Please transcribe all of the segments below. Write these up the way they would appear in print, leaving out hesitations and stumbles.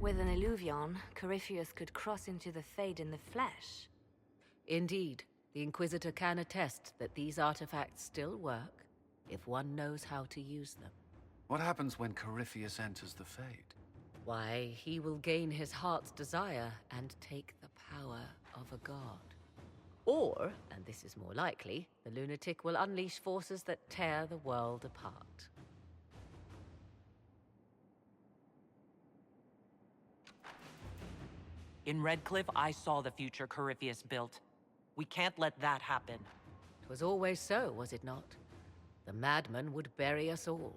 With an Illuvion, Corypheus could cross into the Fade in the flesh. Indeed, the Inquisitor can attest that these artifacts still work, if one knows how to use them. What happens when Corypheus enters the Fade? Why, he will gain his heart's desire and take the power of a god. Or, and this is more likely, the lunatic will unleash forces that tear the world apart. In Redcliffe, I saw the future Corypheus built. We can't let that happen. 'Twas always so, was it not? The madman would bury us all.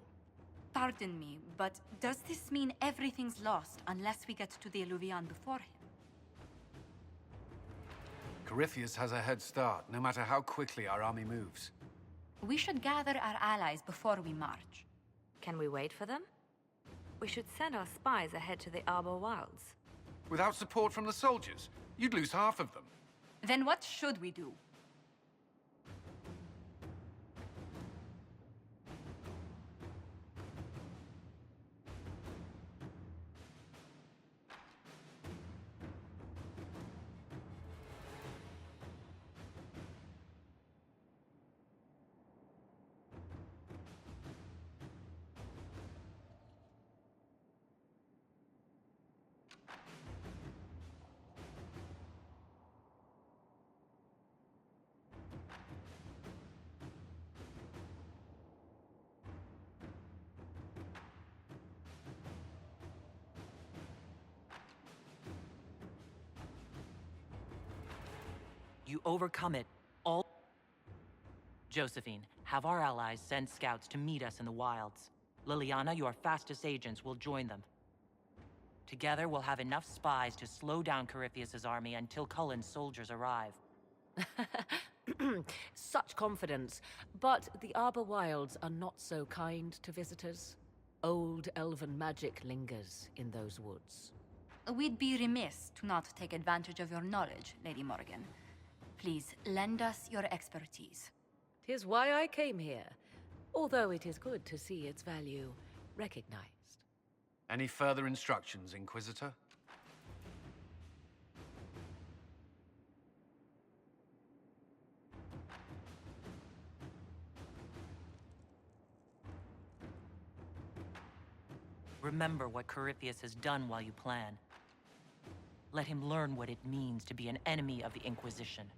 Pardon me, but does this mean everything's lost unless we get to the Illuvion before him? Corypheus has a head start, no matter how quickly our army moves. We should gather our allies before we march. Can we wait for them? We should send our spies ahead to the Arbor Wilds. Without support from the soldiers, you'd lose half of them. Then what should we do? You overcome it all. Josephine, have our allies send scouts to meet us in the wilds. Liliana, your fastest agents, will join them. Together, we'll have enough spies to slow down Corypheus's army until Cullen's soldiers arrive. Such confidence. But the Arbor Wilds are not so kind to visitors. Old elven magic lingers in those woods. We'd be remiss to not take advantage of your knowledge, Lady Morgan. Please, lend us your expertise. 'Tis why I came here, although it is good to see its value recognized. Any further instructions, Inquisitor? Remember what Corypheus has done while you plan. Let him learn what it means to be an enemy of the Inquisition.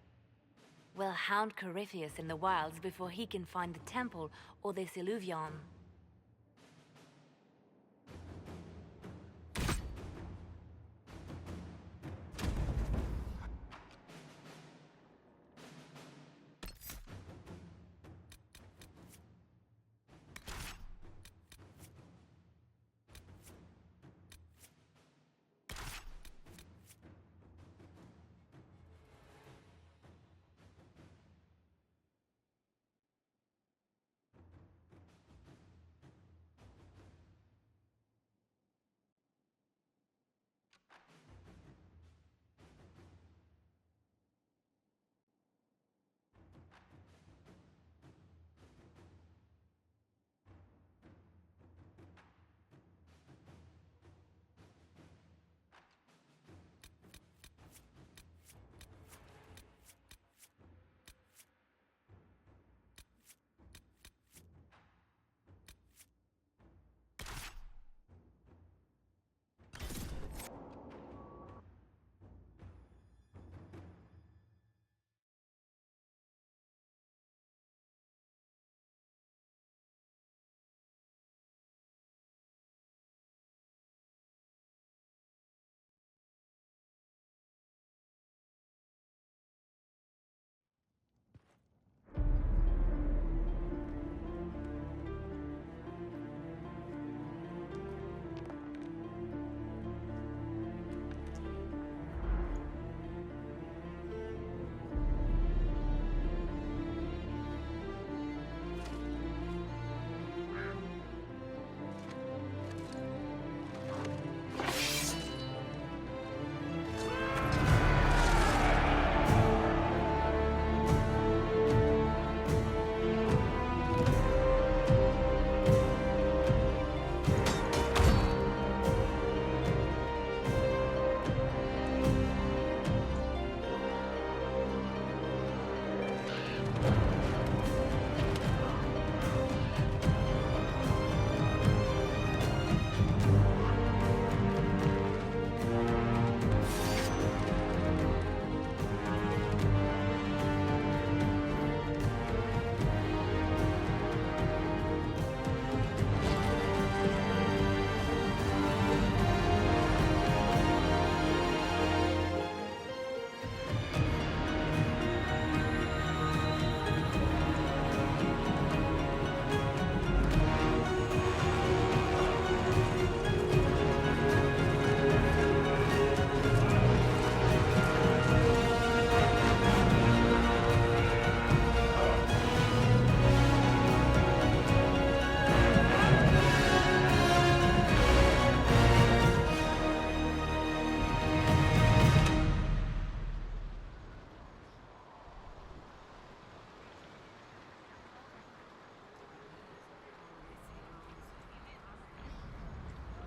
We'll hound Corypheus in the wilds before he can find the temple or this Illuvion.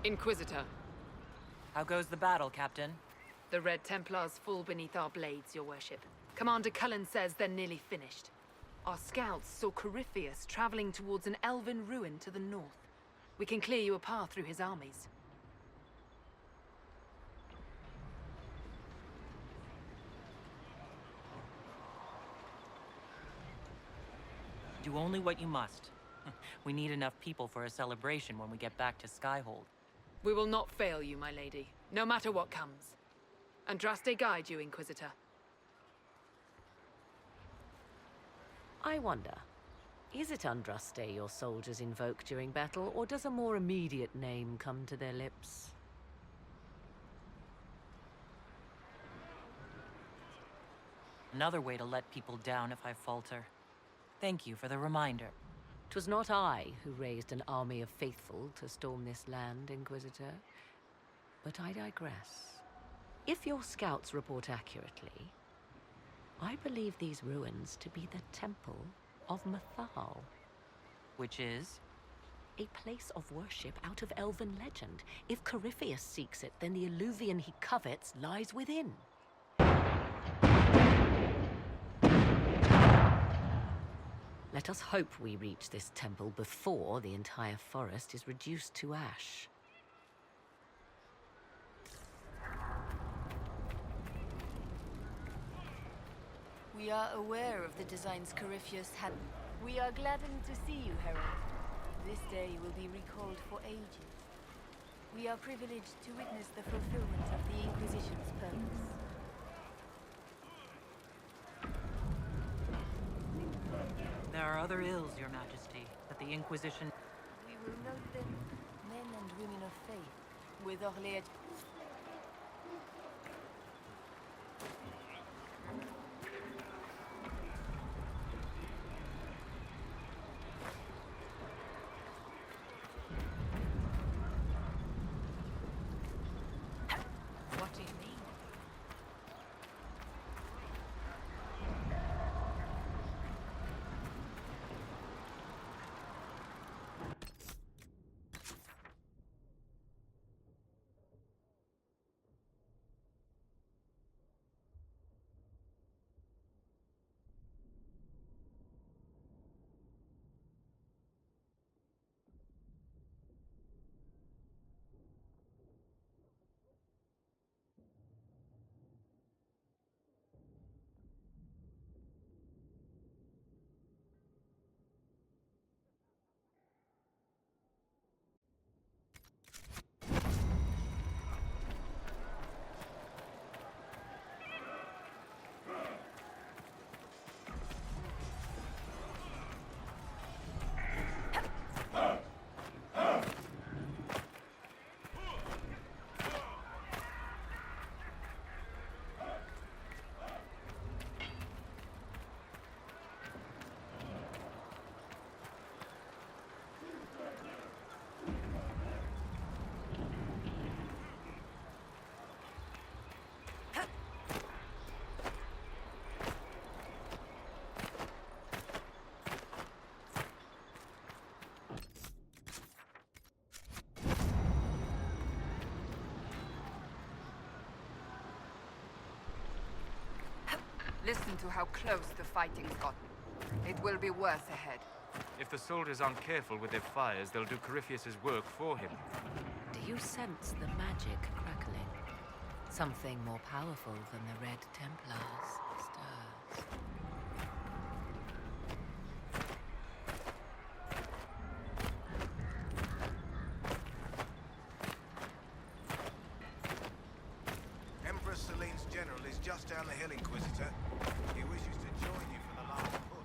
Inquisitor, How goes the battle, Captain? the Red Templars fall beneath our blades, your worship. Commander Cullen says they're nearly finished. Our scouts saw Corypheus traveling towards an elven ruin to the north. We can clear you a path through his armies. Do only what you must. We need enough people for a celebration when we get back to Skyhold. We will not fail you, my lady, no matter what comes. Andraste guide you, Inquisitor. I wonder, is it Andraste your soldiers invoke during battle, or does a more immediate name come to their lips? Another way to let people down if I falter. Thank you for the reminder. 'Twas not I who raised an army of faithful to storm this land, Inquisitor. But I digress. If your scouts report accurately, I believe these ruins to be the Temple of Mathal. Which is? A place of worship out of elven legend. If Corypheus seeks it, then the Illuvian he covets lies within. Let us hope we reach this temple before the entire forest is reduced to ash. We are aware of the designs Corypheus had. We are gladdened to see you, Herald. This day will be recalled for ages. We are privileged to witness the fulfillment of the Inquisition's purpose. There are other ills, Your Majesty, that the Inquisition... We will note them, men and women of faith, with Orléans. What do you mean? Listen to how close the fighting's gotten. It will be worse ahead. If the soldiers aren't careful with their fires, they'll do Corypheus's work for him. Do you sense the magic crackling? Something more powerful than the Red Templars stirs. Empress Celine's general is just down the hill, Inquisitor. He wishes to join you for the last push.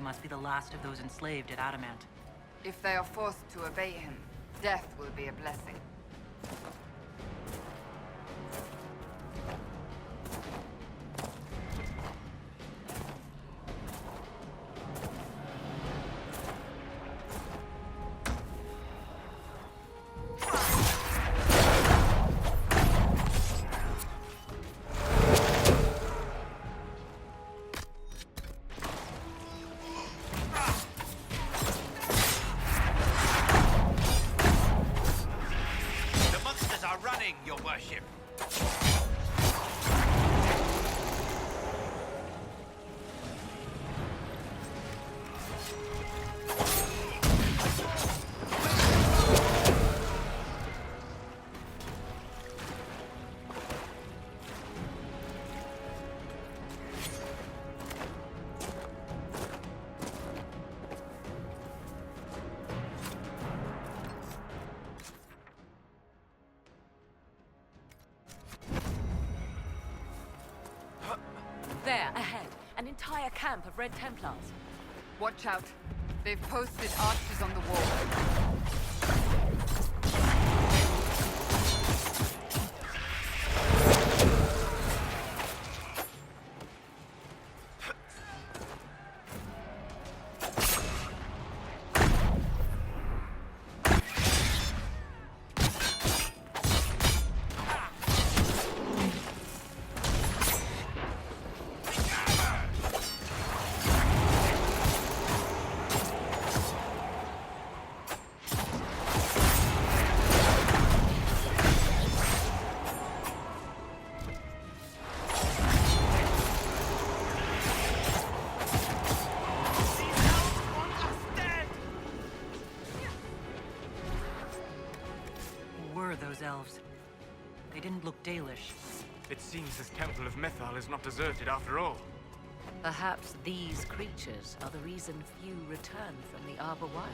must be the last of those enslaved at Adamant. If they are forced to obey him, death will be a blessing. Your worship. There, ahead. An entire camp of Red Templars. Watch out. They've posted archers on the wall. Those elves. They didn't look Dalish. It seems this temple of Mythal is not deserted after all. Perhaps these creatures are the reason few return from the Arbor Wilds.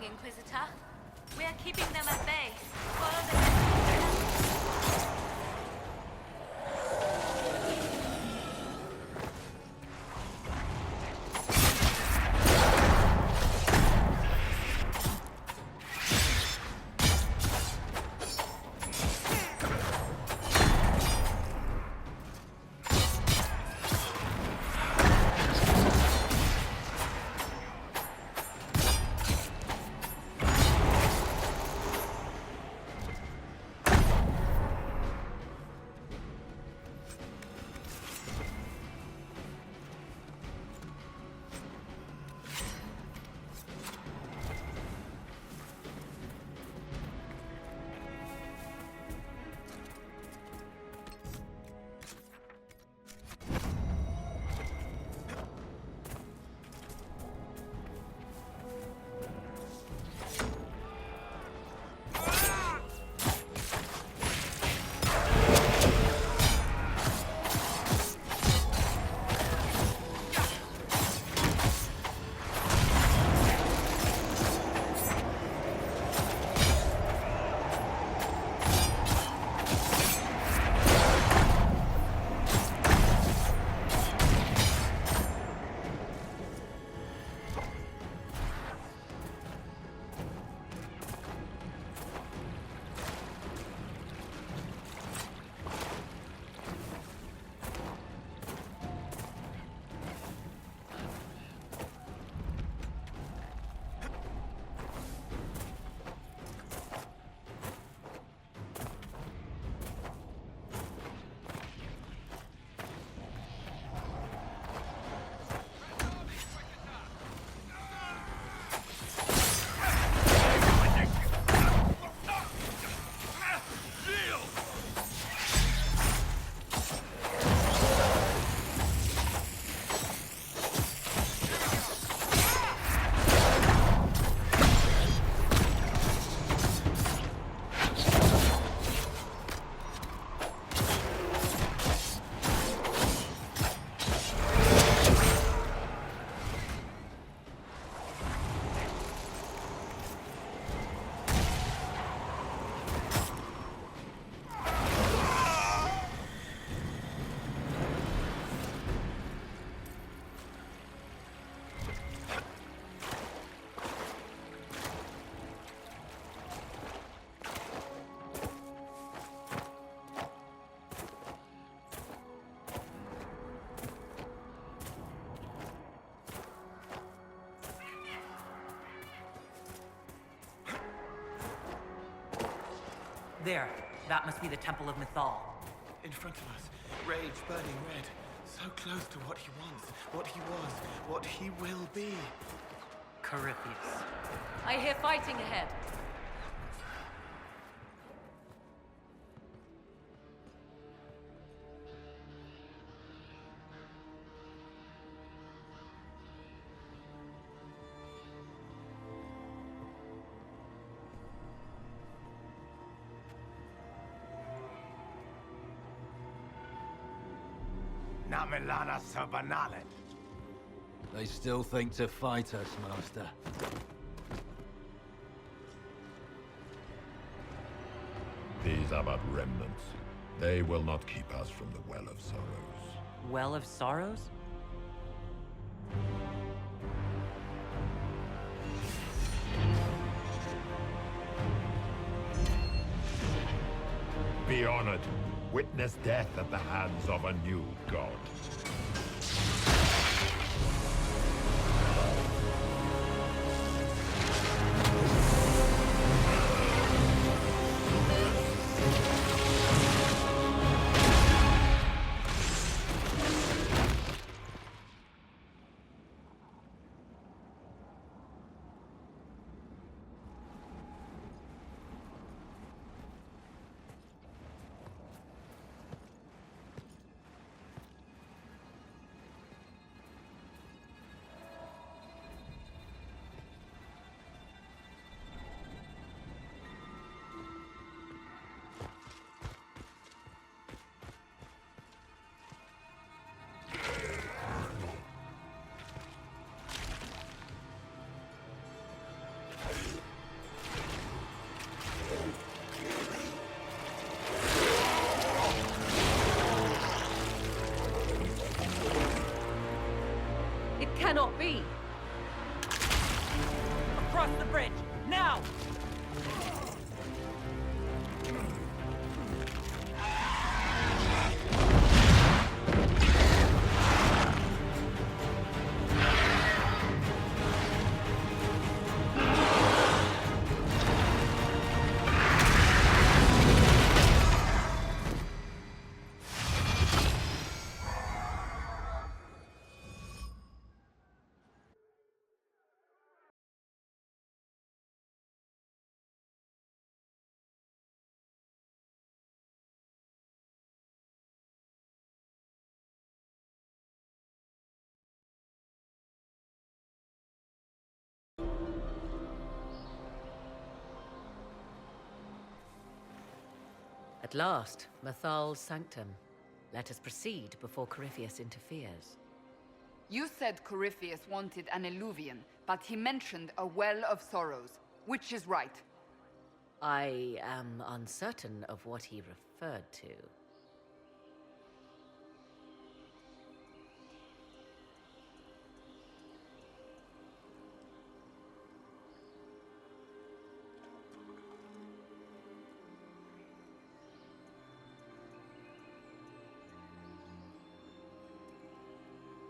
Inquisitor. We are keeping them at bay. Follow the message. There. That must be the Temple of Mythal. In front of us, rage burning red. So close to what he wants, what he was, what he will be. Corypheus. I hear fighting ahead. Namilana Sabanalet. They still think to fight us, Master. These are but remnants. They will not keep us from the Well of Sorrows. Well of Sorrows? Be honored. Witness death at the hands of a new god. cannot be! Across the bridge! Now! At last, Mathal's sanctum. Let us proceed before Corypheus interferes. You said Corypheus wanted an eluvian, but he mentioned a well of sorrows. Which is right? I am uncertain of what he referred to.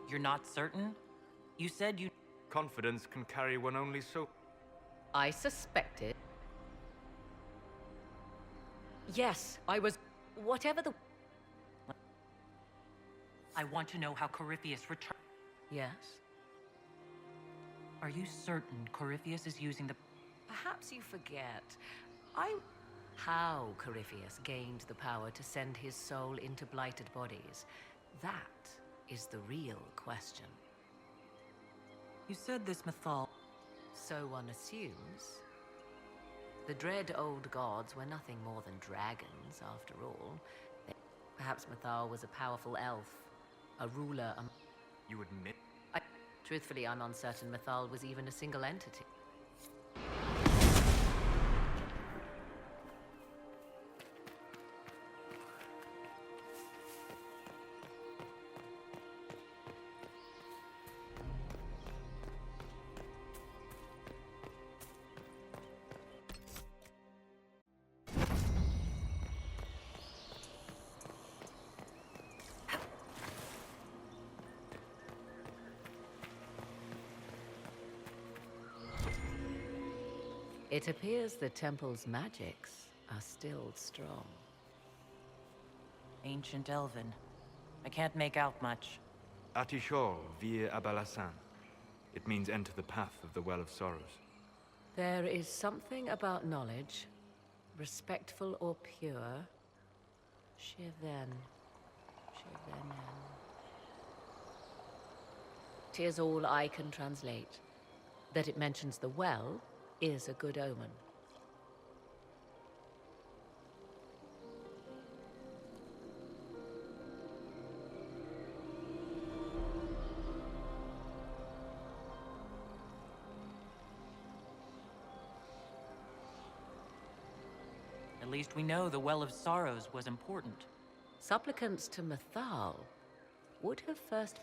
You're not certain? You said you... Confidence can carry one only so... I suspected... Yes, I was... Whatever the... I want to know how Corypheus returned. Yes? Are you certain Corypheus is using the... Perhaps you forget. How Corypheus gained the power to send his soul into blighted bodies. That is the real question. You said this Mathal... So one assumes. The dread old gods were nothing more than dragons, after all. Perhaps Mathal was a powerful elf, a ruler... You admit? Truthfully, I'm uncertain Mathal was even a single entity. It appears the temple's magics are still strong. Ancient Elven. I can't make out much. Atishor vir Abalasan. It means enter the path of the Well of Sorrows. There is something about knowledge, respectful or pure. Shiven. Shivenen. 'Tis all I can translate. That it mentions the well is a good omen. At least we know the Well of Sorrows was important. Supplicants to Mathal would have first...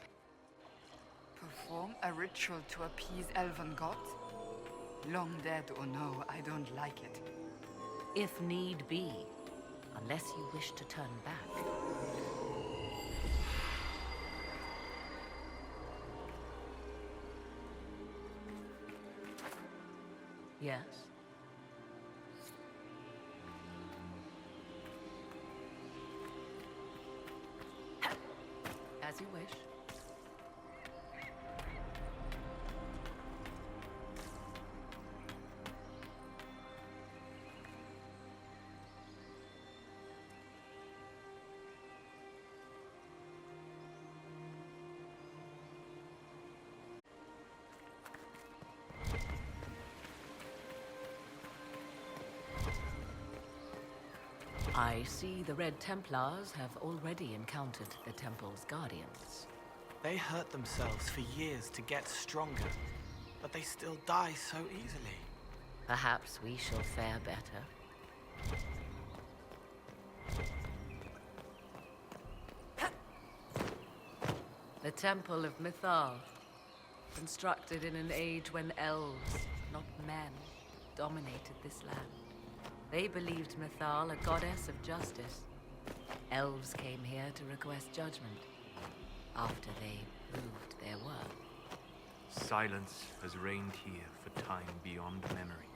Perform a ritual to appease elven gods? Long dead or no, I don't like it. If need be, unless you wish to turn back. Yes? As you wish. I see the Red Templars have already encountered the Temple's guardians. They hurt themselves for years to get stronger, but they still die so easily. Perhaps we shall fare better. The Temple of Mythal. constructed in an age when elves, not men, dominated this land. They believed Mythal a goddess of justice. Elves came here to request judgment, after they proved their worth. Silence has reigned here for time beyond memory.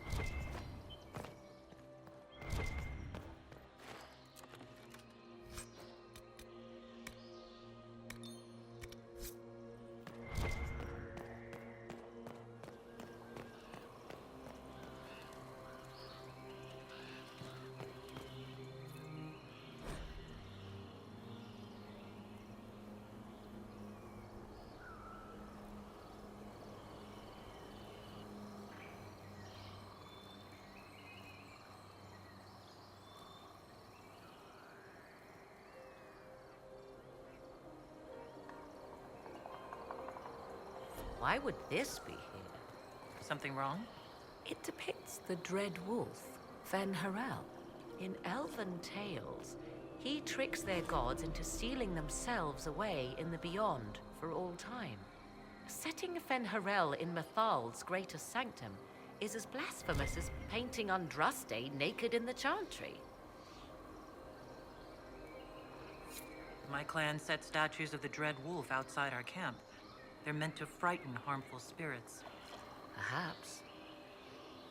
Why would this be here? Something wrong? It depicts the Dread Wolf, Fen Harel. In elven tales, he tricks their gods into sealing themselves away in the beyond for all time. Setting Fen Harel in Mythal's greatest sanctum is as blasphemous as painting Andraste naked in the chantry. My clan set statues of the Dread Wolf outside our camp. They're meant to frighten harmful spirits. Perhaps.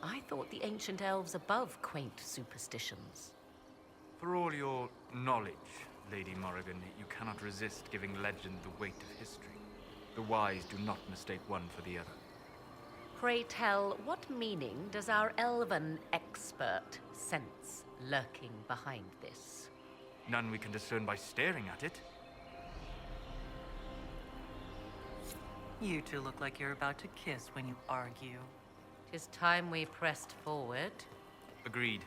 I thought the ancient elves above quaint superstitions. For all your knowledge, Lady Morrigan, you cannot resist giving legend the weight of history. The wise do not mistake one for the other. Pray tell, what meaning does our elven expert sense lurking behind this? None we can discern by staring at it. You two look like you're about to kiss when you argue. 'Tis time we pressed forward. Agreed.